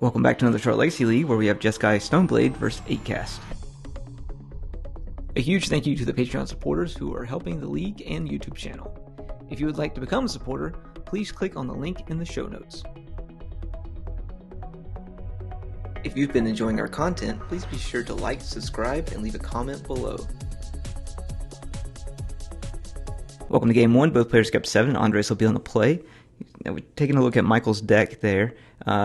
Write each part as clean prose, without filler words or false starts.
Welcome back to another Short Legacy League where we have Jeskai Stoneblade versus 8cast. A huge thank you to the Patreon supporters who are helping the league and YouTube channel. If you would like to become a supporter, please click on the link in the show notes. If you've been enjoying our content, please be sure to like, subscribe, and leave a comment below. Welcome to Game 1. Both players kept 7. Andres will be on the play. Now we're taking a look at Michael's deck there.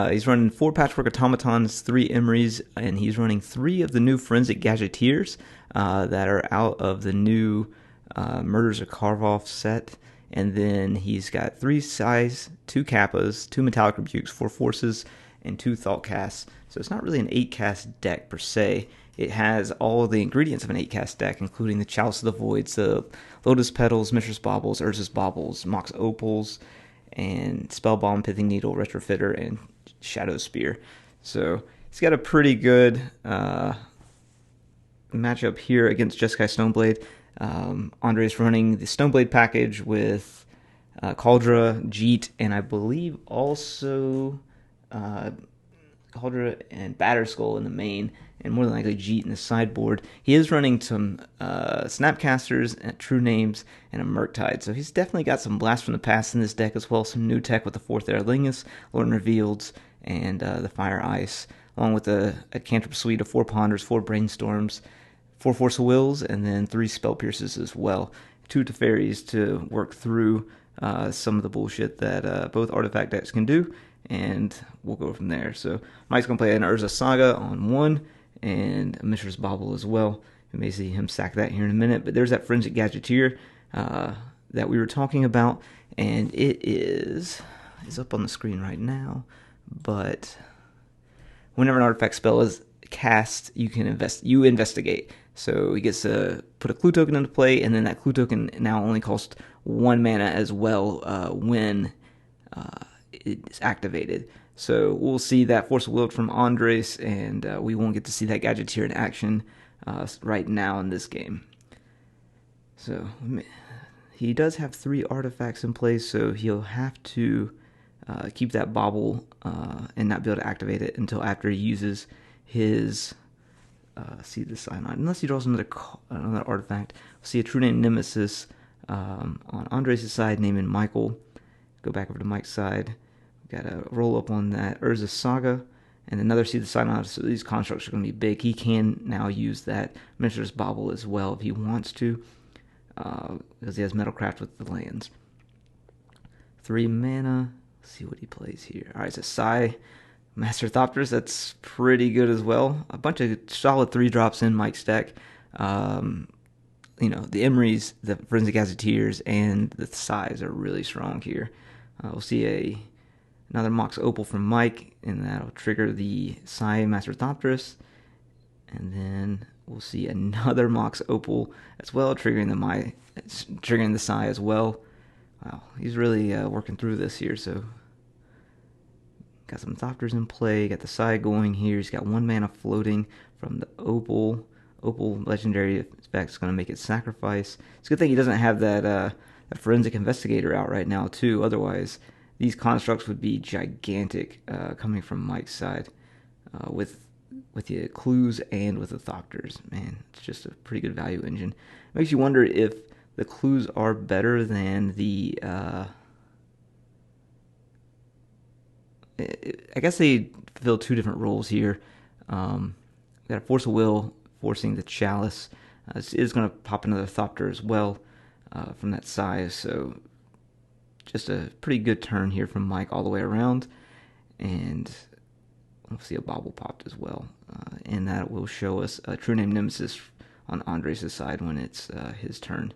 He's running 4 Patchwork Automatons, 3 Emeries, and he's running 3 of the new Forensic Gadgeteers that are out of the new Murders or Carve-Off set. And then he's got 3 Size, 2 Kappas, 2 Metallic Rebukes, 4 Forces, and 2 Thought Casts. So it's not really an 8-cast deck per se. It has all of the ingredients of an 8-cast deck, including the Chalice of the Voids, the Lotus Petals, Mishra's Baubles, Urza's Baubles, Mox Opals, and Spellbomb, Pithing Needle, Retrofitter, and Shadow Spear. So he's got a pretty good matchup here against Jeskai Stoneblade. Andre's running the Stoneblade package with Cauldra, Jeet, and I believe also Cauldra and Batterskull in the main, and more than likely Jeet in the sideboard. He is running some Snapcasters, True Names, and a Murktide. So he's definitely got some Blast from the Past in this deck as well. Some new tech with the 4th Aerlingus, Lord Revealed, and the Fire Ice, along with a Cantrip suite of 4 Ponders, 4 Brainstorms, 4 Force of Wills, and then 3 Spell Pierces as well. 2 Teferis to work through some of the bullshit that both artifact decks can do, and we'll go from there. So Mike's going to play an Urza Saga on 1, and a Mishra's Bauble as well. You may see him sack that here in a minute, but there's that Forensic Gadgeteer that we were talking about, and it is up on the screen right now, but whenever an artifact spell is cast, you investigate. So he gets to put a clue token into play, and then that clue token now only costs 1 mana as well when it's activated. So we'll see that Force of Will from Andres, and we won't get to see that Gadgeteer in action right now in this game. So he does have 3 artifacts in place, so he'll have to keep that Bauble and not be able to activate it until after he uses his see the Cyanide. Unless he draws another artifact. We'll see a True Name Nemesis on Andres' side, naming Michael. Go back over to Mike's side. Got a roll up on that Urza Saga, and another Seed the Cyanide. So these constructs are going to be big. He can now use that Mishra's Bauble as well if he wants to, because he has Metalcraft with the lands. 3 mana. Let's see what he plays here. All right, so Sai, Master Thopters. That's pretty good as well. A bunch of solid 3-drops in Mike's deck. The Emeries, the Forensic Gadgeteers, and the Sais are really strong here. We'll see another Mox Opal from Mike, and that'll trigger the Sai Master Thopterus. And then we'll see another Mox Opal as well, triggering the Sai as well. Wow, he's really working through this here. So got some Thopters in play, got the Sai going here. He's got 1 mana floating from the Opal. Opal legendary effect is going to make it sacrifice. It's a good thing he doesn't have that Forensic Investigator out right now too. Otherwise, these constructs would be gigantic coming from Mike's side with the clues and with the Thopters. Man, it's just a pretty good value engine. It makes you wonder if the clues are better than the... I guess they fulfill 2 different roles here. We got a Force of Will forcing the Chalice. It is going to pop another Thopter as well from that size, so just a pretty good turn here from Mike all the way around, and we'll see a Bauble popped as well, and that will show us a True Name Nemesis on Andres' side when it's his turn.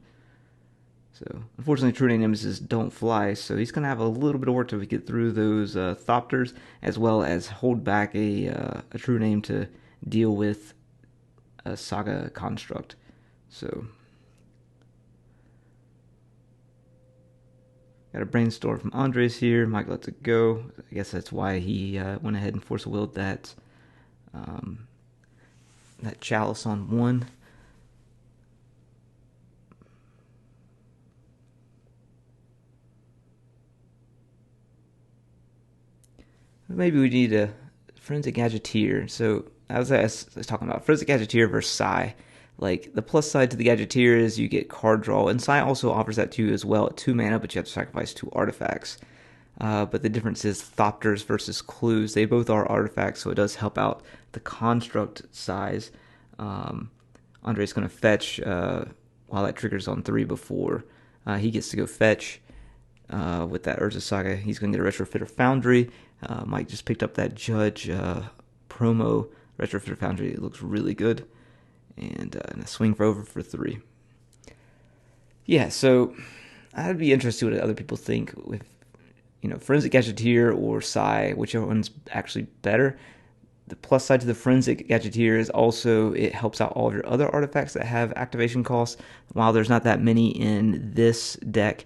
So unfortunately, True Name Nemesis don't fly, so he's going to have a little bit of work to get through those Thopters, as well as hold back a True Name to deal with a Saga construct. So got a Brainstorm from Andres here. Mike lets it go. I guess that's why he went ahead and Force Willed that Chalice on 1. Maybe we need to Forensic Gadgeteer. So as I was talking about, Forensic Gadgeteer versus Sai. Like, the plus side to the Gadgeteer is you get card draw, and Sai also offers that to you as well at 2 mana, but you have to sacrifice 2 artifacts. But the difference is Thopters versus Clues. They both are artifacts, so it does help out the construct size. Andre's going to fetch while that triggers on 3 before. He gets to go fetch with that Urza Saga. He's going to get a Retrofitter Foundry. Mike just picked up that Judge promo Retrofitter Foundry. It looks really good. And a swing for over for 3. Yeah, so I'd be interested what other people think with, Forensic Gadgeteer or Sai, whichever one's actually better. The plus side to the Forensic Gadgeteer is also it helps out all of your other artifacts that have activation costs. While there's not that many in this deck,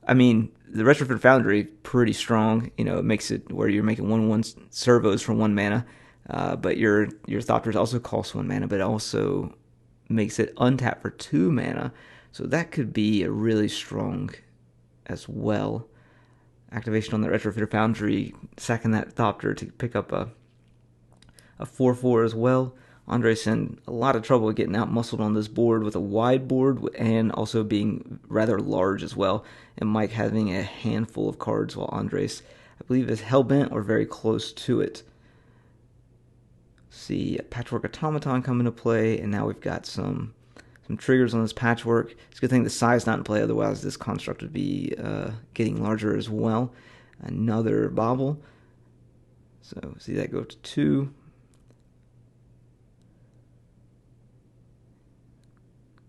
I mean, the Retrofit Foundry, pretty strong. It makes it where you're making 1/1 servos for 1 mana. But your Thopters also cost 1 mana, but it also makes it untap for 2 mana. So that could be a really strong as well. Activation on the Retrofitter Foundry, sacking that Thopter to pick up a 4/4 as well. Andre's in a lot of trouble getting out muscled on this board with a wide board and also being rather large as well. And Mike having a handful of cards while Andres, I believe, is hellbent or very close to it. See a Patchwork Automaton come into play, and now we've got some triggers on this Patchwork. It's a good thing the size not in play, otherwise this construct would be getting larger as well. Another Bobble. So see that go up to 2.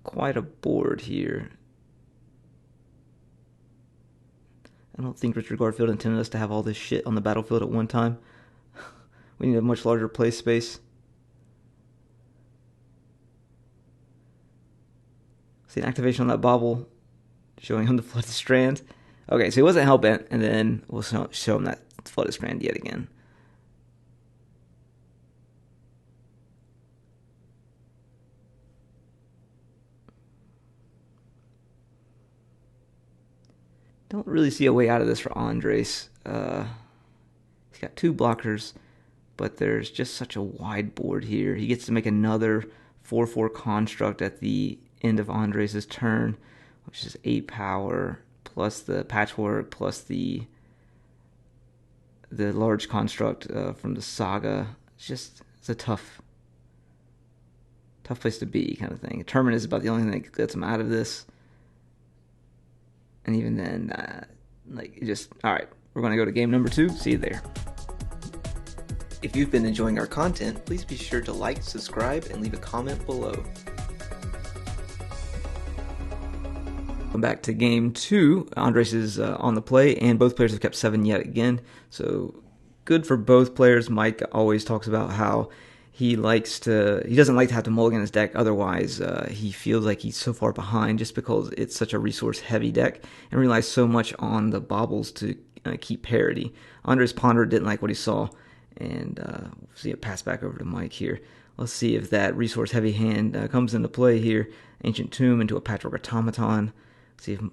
Quite a board here. I don't think Richard Garfield intended us to have all this shit on the battlefield at one time. We need a much larger play space. See an activation on that Bobble, showing him the Flooded Strand. Okay, so he wasn't hellbent, and then we'll show him that Flooded Strand yet again. Don't really see a way out of this for Andres. He's got 2 blockers, but there's just such a wide board here. He gets to make another 4/4 construct at the end of Andres' turn, which is 8 power, plus the Patchwork, plus the large construct from the Saga. It's a tough place to be, kind of thing. Terminus is about the only thing that gets him out of this. And even then, alright, we're going to go to game number 2. See you there. If you've been enjoying our content, please be sure to like, subscribe, and leave a comment below. Come back to game 2. Andres is on the play, and both players have kept 7 yet again. So good for both players. Mike always talks about how he doesn't like to have to mulligan his deck. Otherwise, he feels like he's so far behind just because it's such a resource-heavy deck and relies so much on the baubles to keep parity. Andres Ponder didn't like what he saw, and we'll see it pass back over to Mike here. Let's see if that resource-heavy hand comes into play here. Ancient Tomb into a Patchwork Automaton. And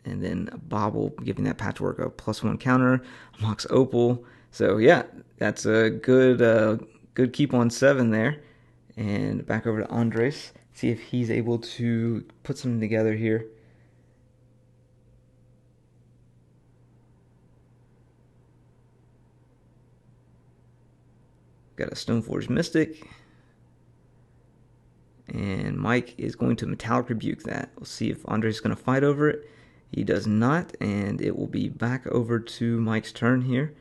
then a Bobble, giving that Patchwork a +1 counter. Mox Opal. So yeah, that's a good keep on 7 there. And back over to Andres. See if he's able to put something together here. Got a Stoneforge Mystic. And Mike is going to Metallic Rebuke that. We'll see if Andres is going to fight over it. He does not, and it will be back over to Mike's turn here.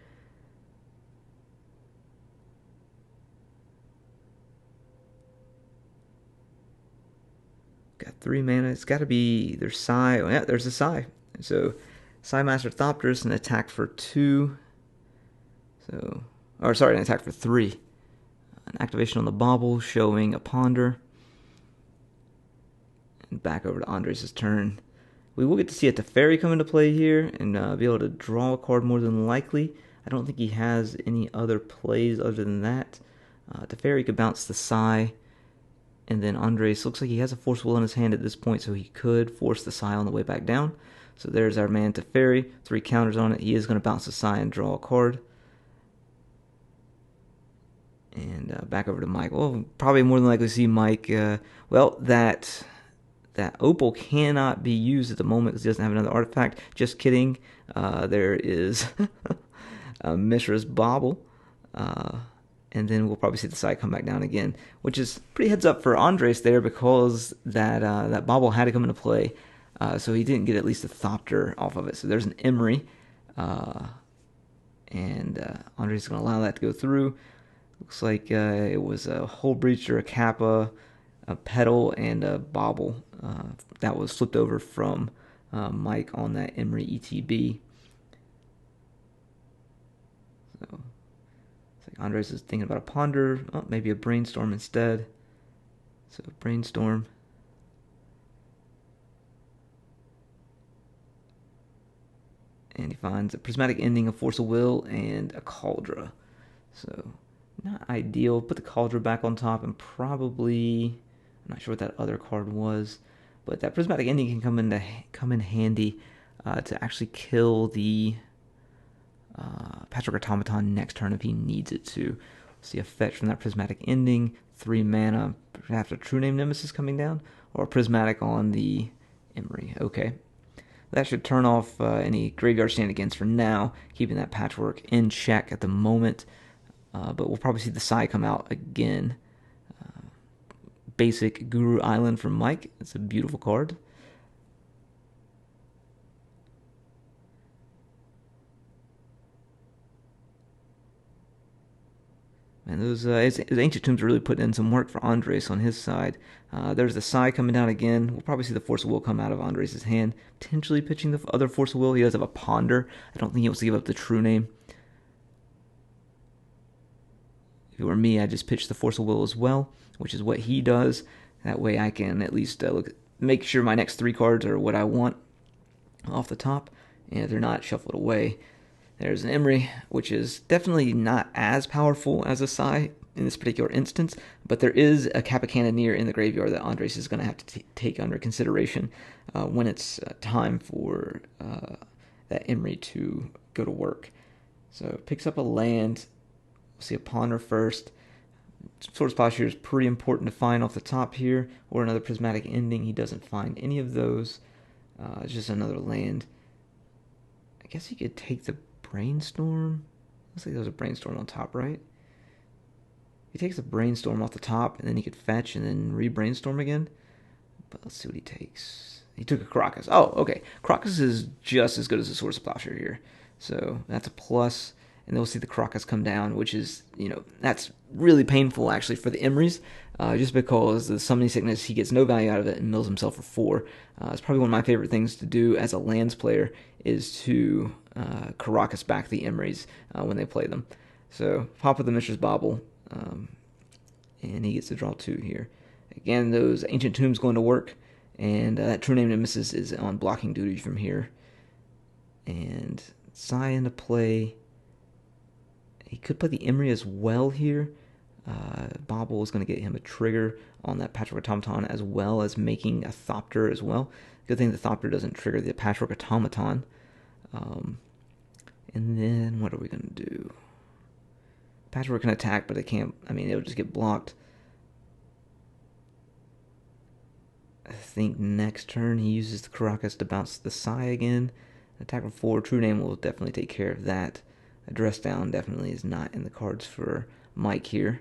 Got 3 mana. It's got to be either Sai. Oh, yeah, there's a Sai. So, Sai Master Thopters, an attack for 2. An attack for 3. An activation on the Bobble, showing a Ponder. And back over to Andres' turn. We will get to see a Teferi come into play here and be able to draw a card more than likely. I don't think he has any other plays other than that. Teferi could bounce the Sai. And then Andres looks like he has a Force Will in his hand at this point, so he could force the Sai on the way back down. So there's our man Teferi. 3 counters on it. He is going to bounce the Sai and draw a card. And back over to Mike. Well, probably more than likely see Mike. Well, that opal cannot be used at the moment because he doesn't have another artifact. Just kidding. There is Mishra's Bauble. And then we'll probably see the side come back down again, which is pretty heads up for Andres there because that Bauble had to come into play. So he didn't get at least a Thopter off of it. So there's an Emery. And Andres is going to allow that to go through. Looks like it was a Hull Breacher, a Kappa, a Petal, and a Bauble that was flipped over from Mike on that Emery ETB. So it's like Andres is thinking about a Ponder, maybe a Brainstorm instead. So Brainstorm. And he finds a Prismatic Ending, a Force of Will, and a Cauldra. So not ideal. Put the Cauldra back on top and probably, I'm not sure what that other card was, but that Prismatic Ending can come in handy to actually kill the Patchwork Automaton next turn if he needs it to. See a fetch from that Prismatic Ending, 3 mana, perhaps a True Name Nemesis coming down, or a Prismatic on the Emery. Okay. That should turn off any graveyard shenanigans for now, keeping that Patchwork in check at the moment. But we'll probably see the Sai come out again. Basic Guru Island from Mike. It's a beautiful card. And those Ancient Tombs are really putting in some work for Andres on his side. There's the Sai coming down again. We'll probably see the Force of Will come out of Andres' hand, potentially pitching the other Force of Will. He does have a Ponder. I don't think he wants to give up the True Name. If it were me, I'd just pitch the Force of Will as well, which is what he does. That way I can at least make sure my next 3 cards are what I want off the top. And if they're not, shuffle it away. There's an Emery, which is definitely not as powerful as a Sai in this particular instance, but there is a Kappa Cannoneer in the graveyard that Andres is going to have to take under consideration when it's time for that Emery to go to work. So picks up a land. We'll see a Ponder first. Swords Posture is pretty important to find off the top here, or another Prismatic Ending. He doesn't find any of those. It's just another land. I guess he could take the Brainstorm. Looks like there was a Brainstorm on top, right? He takes a Brainstorm off the top, and then he could fetch and then re-Brainstorm again. But let's see what he takes. He took a Crocus. Oh, okay. Crocus is just as good as a Swords of Plowshare here. So that's a plus. And then we'll see the Crocus come down, which is, that's really painful actually for the Emerys, just because the Summoning Sickness, he gets no value out of it and mills himself for 4. It's probably one of my favorite things to do as a lands player is to Caracas back the Emerys when they play them. So pop with the Mishra's Bauble, and he gets to draw 2 here. Again, those Ancient Tombs going to work, and that True Name Nemesis is on blocking duty from here. And Sai into play. He could play the Emery as well here. Bauble is going to get him a trigger on that Patchwork Automaton as well as making a Thopter as well. Good thing the Thopter doesn't trigger the Patchwork Automaton. And then what are we going to do? Patchwork can attack, but it can't. It'll just get blocked. I think next turn he uses the Caracas to bounce the Sai again. Attack for 4. True Name will definitely take care of that. A Dress Down definitely is not in the cards for Mike here.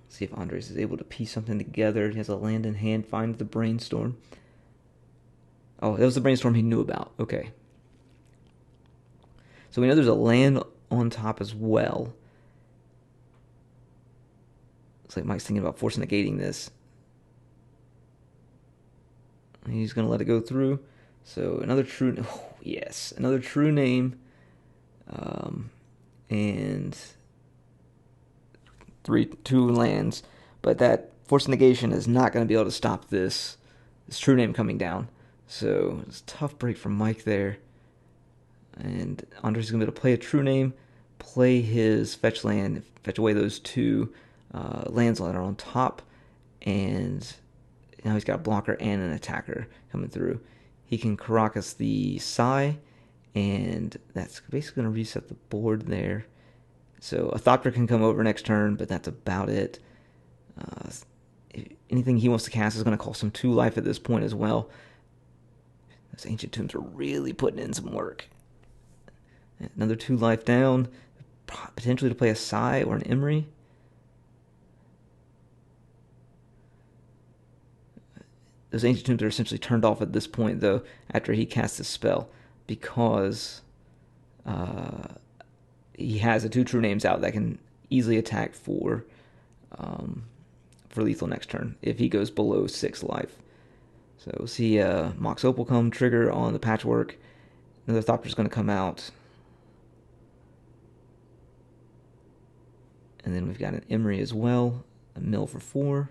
See if Andres is able to piece something together. He has a land in hand, finds the Brainstorm. Oh, that was the Brainstorm he knew about. Okay. So we know there's a land on top as well. Looks like Mike's thinking about force negating this. He's going to let it go through. So another true, yes, another True Name, and 2 lands. But that force negation is not going to be able to stop this True Name coming down. So it's a tough break from Mike there. And Andres is going to be able to play a True Name, play his fetch land, fetch away those 2 lands that are on top, and now he's got a blocker and an attacker coming through. He can Caracas the Sai, and that's basically going to reset the board there. So a Thopter can come over next turn, but that's about it. Anything he wants to cast is going to cost him 2 life at this point as well. Those Ancient Tombs are really putting in some work. Another 2 life down, potentially to play a Sai or an Emery. Those Ancient Tombs are essentially turned off at this point, though, after he casts his spell, because he has the 2 True Names out that can easily attack for lethal next turn if he goes below 6 life. So we'll see Mox Opal come trigger on the Patchwork. Another Thopter's going to come out. And then we've got an Emery as well, a mill for 4.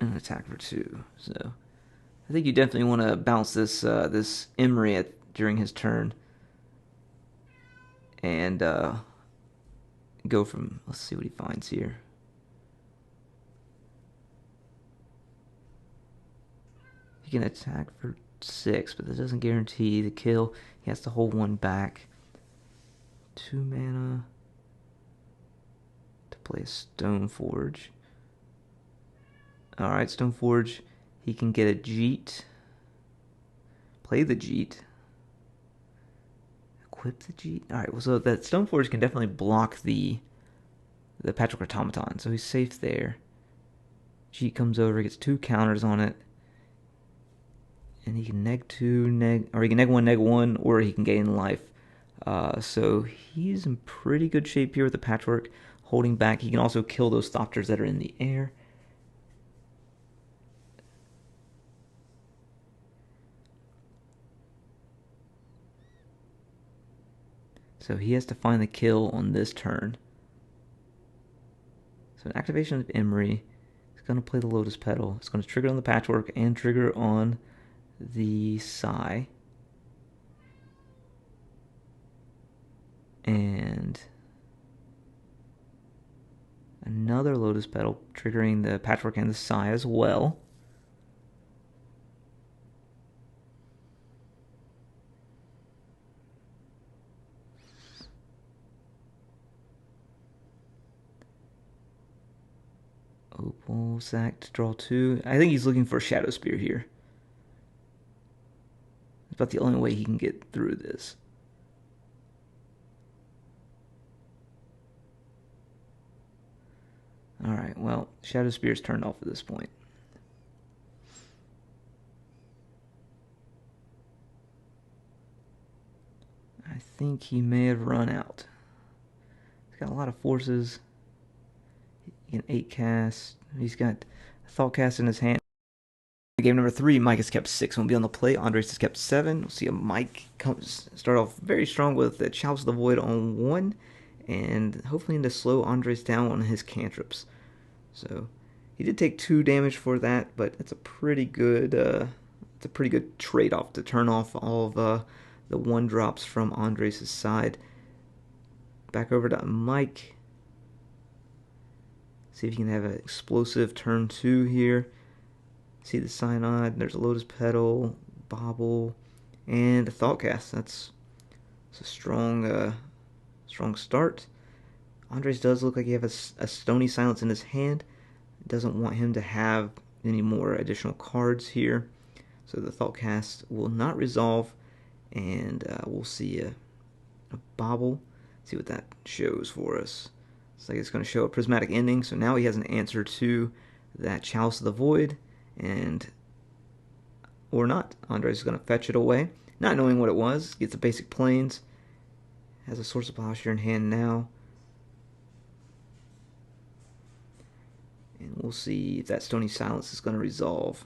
And an attack for 2. So I think you definitely want to bounce this this Emery during his turn, and go from. Let's see what he finds here. He can attack for 6, but that doesn't guarantee the kill. He has to hold 1 back. 2 mana to play a Stoneforge. Alright, Stoneforge. He can get a Jeet. Play the Jeet. Equip the Jeet. Alright, well, so that Stoneforge can definitely block the Patchwork Automaton, so he's safe there. Jeet comes over, gets 2 counters on it. And he can neg 2, or he can neg 1, neg 1, or he can gain life. So he's in pretty good shape here with the Patchwork, holding back. He can also kill those Thopters that are in the air. So he has to find the kill on this turn. So an activation of Emery is going to play the Lotus Petal. It's going to trigger on the Patchwork and trigger on the Sai. And another Lotus Petal triggering the Patchwork and the Sai as well. Opal sack to draw 2. I think he's looking for a Shadow Spear here. It's about the only way he can get through this. Alright, well, Shadow Spear's turned off at this point. I think he may have run out. He's got a lot of forces. He can 8 cast. He's got a Thought Cast in his hand. Game number 3, Mike has kept 6 and will be on the play. Andres has kept 7. We'll see a Mike start off very strong with the Chalice of the Void on 1, and hopefully to slow Andres down on his cantrips. So he did take 2 damage for that, but it's a pretty good trade-off to turn off all of the 1-drops from Andres' side. Back over to Mike. See if you can have an explosive turn 2 here. See the Synod, there's a Lotus Petal, Bobble, and a Thoughtcast. That's a strong start. Andres does look like he has a Stony Silence in his hand. Doesn't want him to have any more additional cards here. So the Thoughtcast will not resolve, and we'll see a Bobble. See what that shows for us. Looks like it's going to show a Prismatic Ending, so now he has an answer to that Chalice of the Void, or not. Andres is going to fetch it away, not knowing what it was. Gets the basic planes, has a Source of Plowshare in hand now, and we'll see if that Stony Silence is going to resolve.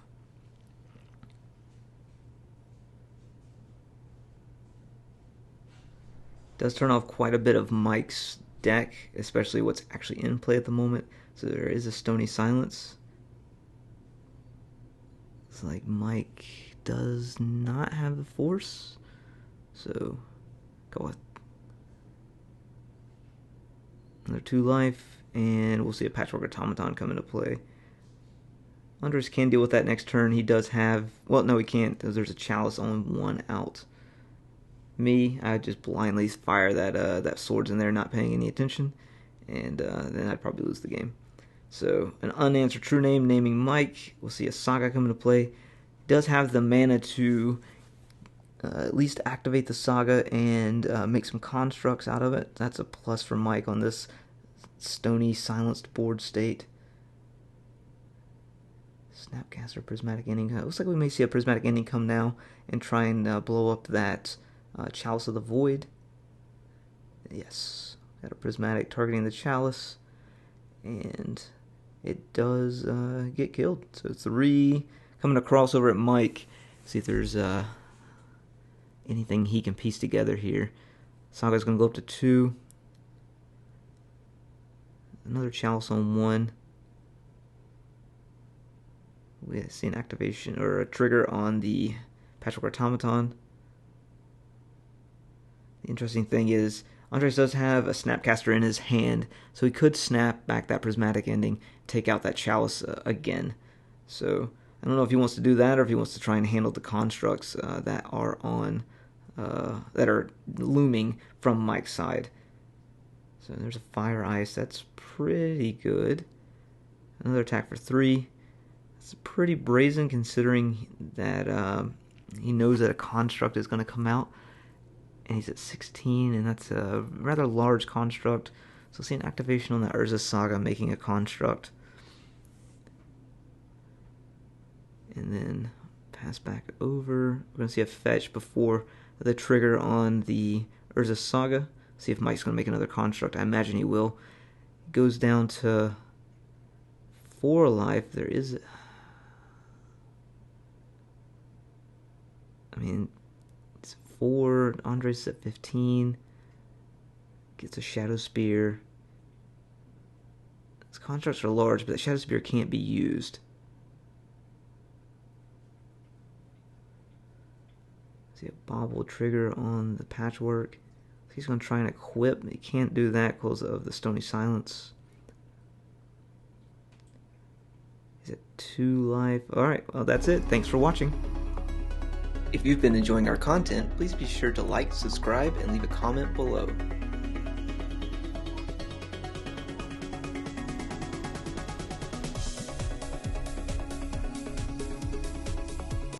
Does turn off quite a bit of Mike's deck, especially what's actually in play at the moment. So there is a Stony Silence. It's like Mike does not have the force, so go with another 2 life. and we'll see a Patchwork Automaton come into play. Andres can deal with that next turn. He does have... Well, no, he can't, because there's a Chalice on 1 out. Me, I just blindly fire that Swords in there, not paying any attention, and then I'd probably lose the game. So, an unanswered true name, naming Mike. We'll see a Saga come into play. Does have the mana to at least activate the Saga and make some constructs out of it. That's a plus for Mike on this stony, silenced board state. Snapcaster, Prismatic Ending. Looks like we may see a Prismatic Ending come now and try and blow up that Chalice of the Void. Yes, got a Prismatic targeting the Chalice, and it does get killed. So 3 coming across over at Mike. See if there's anything he can piece together here. Saga's going to go up to 2. Another Chalice on 1. We see an activation or a trigger on the Patchwork Automaton. The interesting thing is, Andres does have a Snapcaster in his hand, so he could snap back that Prismatic Ending, take out that Chalice again. So I don't know if he wants to do that or if he wants to try and handle the constructs that are on that are looming from Mike's side. So there's a Fire Ice. That's pretty good. Another attack for 3. It's pretty brazen considering that he knows that a construct is going to come out. And he's at 16, and that's a rather large construct. So we'll see an activation on the Urza Saga making a construct. And then pass back over. We're going to see a fetch before the trigger on the Urza Saga. See if Mike's going to make another construct. I imagine he will. It goes down to 4 life. There is... I mean, it's 4. Andres at 15. Gets a Shadow Spear. His constructs are large, but the Shadow Spear can't be used. See a Bobble trigger on the Patchwork. He's going to try and equip. He can't do that because of the Stony Silence. He's at 2 life. Alright, well that's it. Thanks for watching. If you've been enjoying our content, please be sure to like, subscribe, and leave a comment below.